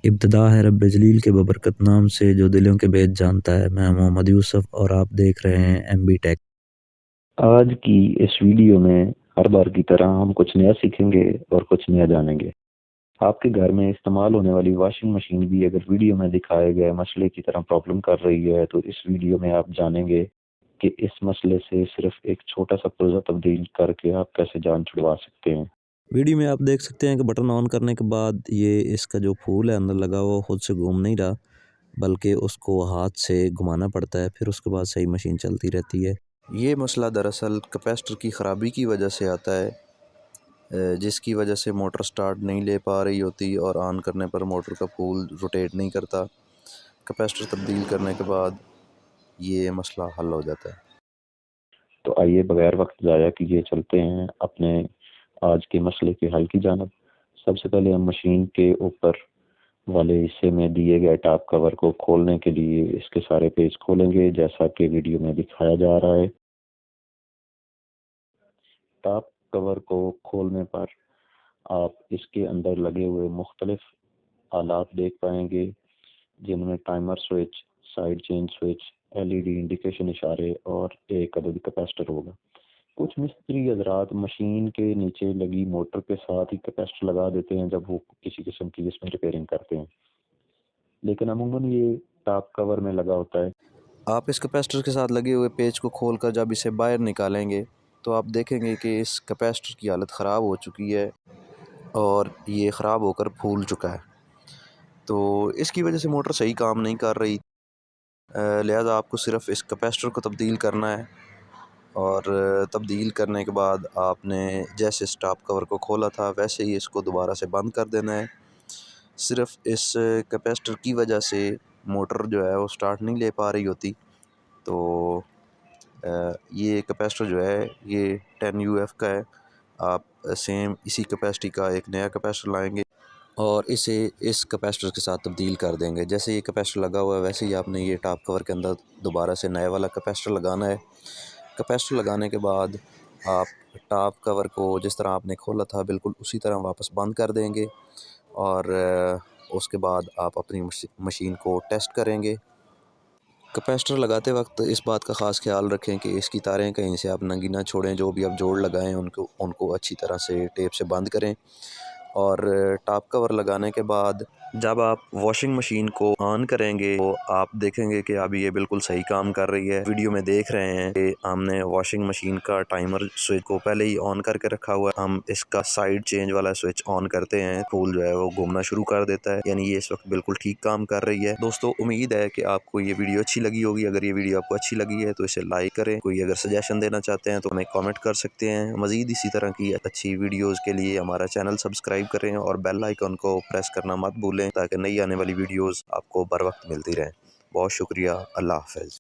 ابتدا ہے رب جلیل کے ببرکت نام سے جو دلوں کے بھید جانتا ہے۔ میں محمد یوسف اور آپ دیکھ رہے ہیں ایم بی ٹیک۔ آج کی اس ویڈیو میں ہر بار کی طرح ہم کچھ نیا سیکھیں گے اور کچھ نیا جانیں گے۔ آپ کے گھر میں استعمال ہونے والی واشنگ مشین بھی اگر ویڈیو میں دکھائے گئے مسئلے کی طرح پرابلم کر رہی ہے تو اس ویڈیو میں آپ جانیں گے کہ اس مسئلے سے صرف ایک چھوٹا سا پرزہ تبدیل کر کے آپ کیسے جان چھڑوا سکتے ہیں۔ ویڈیو میں آپ دیکھ سکتے ہیں کہ بٹن آن کرنے کے بعد یہ اس کا جو پھول ہے اندر لگا ہوا خود سے گھوم نہیں رہا، بلکہ اس کو ہاتھ سے گھمانا پڑتا ہے، پھر اس کے بعد صحیح مشین چلتی رہتی ہے۔ یہ مسئلہ دراصل کیپیسٹر کی خرابی کی وجہ سے آتا ہے، جس کی وجہ سے موٹر سٹارٹ نہیں لے پا رہی ہوتی اور آن کرنے پر موٹر کا پھول روٹیٹ نہیں کرتا۔ کیپیسٹر تبدیل کرنے کے بعد یہ مسئلہ حل ہو جاتا ہے۔ تو آئیے بغیر وقت ضائع کیے چلتے ہیں اپنے آج کے مسئلے کے حل کی جانب۔ سب سے پہلے ہم مشین کے اوپر والے حصے میں دیے گئے ٹاپ کور کو کھولنے کے لیے اس کے سارے پیج کھولیں گے جیسا کہ ویڈیو میں دکھایا جا رہا ہے۔ ٹاپ کور کو کھولنے پر آپ اس کے اندر لگے ہوئے مختلف آلات دیکھ پائیں گے، جن میں timer switch, side change switch, L E D indication اشارے اور ایک عدد کیپیسٹر ہوگا۔ کچھ مستری حضرات مشین کے نیچے لگی موٹر کے ساتھ ہی کیپیسٹر لگا دیتے ہیں جب وہ کسی قسم کی اس میں ریپیئرنگ کرتے ہیں، لیکن عموماً یہ ٹاپ کور میں لگا ہوتا ہے۔ آپ اس کیپیسٹر کے ساتھ لگے ہوئے پیچ کو کھول کر جب اسے باہر نکالیں گے تو آپ دیکھیں گے کہ اس کیپیسٹر کی حالت خراب ہو چکی ہے اور یہ خراب ہو کر پھول چکا ہے، تو اس کی وجہ سے موٹر صحیح کام نہیں کر رہی، لہذا آپ کو صرف اس کیپیسٹر کو تبدیل کرنا ہے، اور تبدیل کرنے کے بعد آپ نے جیسے اس ٹاپ کور کو کھولا تھا ویسے ہی اس کو دوبارہ سے بند کر دینا ہے۔ صرف اس کیپیسٹر کی وجہ سے موٹر جو ہے وہ سٹارٹ نہیں لے پا رہی ہوتی، تو یہ کیپیسٹر جو ہے یہ 10 یو ایف کا ہے۔ آپ سیم اسی کیپیسٹی کا ایک نیا کیپیسٹر لائیں گے اور اسے اس کیپیسٹر کے ساتھ تبدیل کر دیں گے۔ جیسے یہ کیپیسٹر لگا ہوا ہے ویسے ہی آپ نے یہ ٹاپ کور کے اندر دوبارہ سے نئے والا کیپیسٹر لگانا ہے۔ کیپیسٹر لگانے کے بعد آپ ٹاپ کور کو جس طرح آپ نے کھولا تھا بالکل اسی طرح واپس بند کر دیں گے، اور اس کے بعد آپ اپنی مشین کو ٹیسٹ کریں گے۔ کیپیسٹر لگاتے وقت اس بات کا خاص خیال رکھیں کہ اس کی تاریں کہیں سے آپ ننگی نہ چھوڑیں، جو بھی آپ جوڑ لگائیں ان کو اچھی طرح سے ٹیپ سے بند کریں، اور ٹاپ کور لگانے کے بعد جب آپ واشنگ مشین کو آن کریں گے تو آپ دیکھیں گے کہ اب یہ بالکل صحیح کام کر رہی ہے۔ ویڈیو میں دیکھ رہے ہیں کہ ہم نے واشنگ مشین کا ٹائمر سوئچ کو پہلے ہی آن کر کے رکھا ہوا ہے، ہم اس کا سائیڈ چینج والا سوئچ آن کرتے ہیں، پھول جو ہے وہ گھومنا شروع کر دیتا ہے، یعنی یہ اس وقت بالکل ٹھیک کام کر رہی ہے۔ دوستو امید ہے کہ آپ کو یہ ویڈیو اچھی لگی ہوگی۔ اگر یہ ویڈیو آپ کو اچھی لگی ہے تو اسے لائک کریں، کوئی اگر سجیشن دینا چاہتے ہیں تو ہمیں کامنٹ کر سکتے ہیں۔ مزید اسی طرح کی اچھی ویڈیوز کے لیے ہمارا چینل سبسکرائب کریں اور بیل آئیکن کو پریس کرنا مت بھولیں تاکہ نئی آنے والی ویڈیوز آپ کو بر وقت ملتی رہیں۔ بہت شکریہ، اللہ حافظ۔